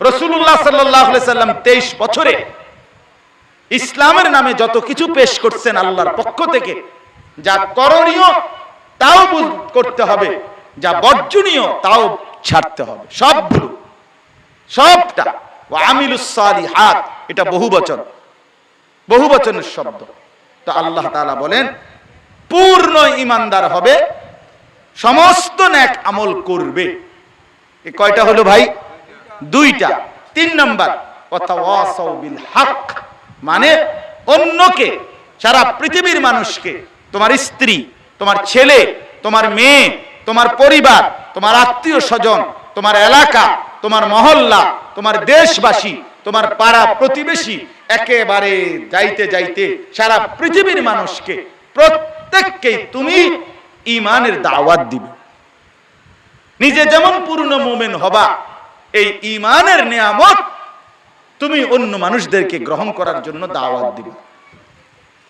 রাসূলুল্লাহ সাল্লাল্লাহু আলাইহি সাল্লাম 23 বছরে ইসলামের নামে যত কিছু পেশ করছেন আল্লাহর পক্ষ থেকে, যা করণীয় তাও করতে হবে, যা বর্জনীয় তাও ছাড়তে হবে, সবগুলো, সবটা। ওয়া আমিলুস সালিহাত, এটা বহুবচন, বহুবচনের শব্দ। তো আল্লাহ তাআলা বলেন পূর্ণ ঈমানদার হবে, সমস্ত নেক আমল করবে। এই কয়টা হলো ভাই? দুইটা। 3 নাম্বার ওয়াতাওয়াসাউ বিল হক, মানে অন্যকে, সারা পৃথিবীর মানুষকে, তোমার স্ত্রী, তোমার ছেলে, তোমার মেয়ে, তোমার পরিবার, তোমার আত্মীয় স্বজন, তোমার এলাকা, তোমার মহল্লা, তোমার দেশবাসী, তোমার পাড়া প্রতিবেশী, একেবারে যাইতে যাইতে সারা পৃথিবীর মানুষকে, প্রত্যেককে তুমি ঈমানের দাওয়াত দিবে। নিজে যেমন পূর্ণ মুমিন হবা, এই ঈমানের নিয়ামত তুমি অন্য মানুষদেরকে গ্রহণ করার জন্য দাওয়াত দিবে।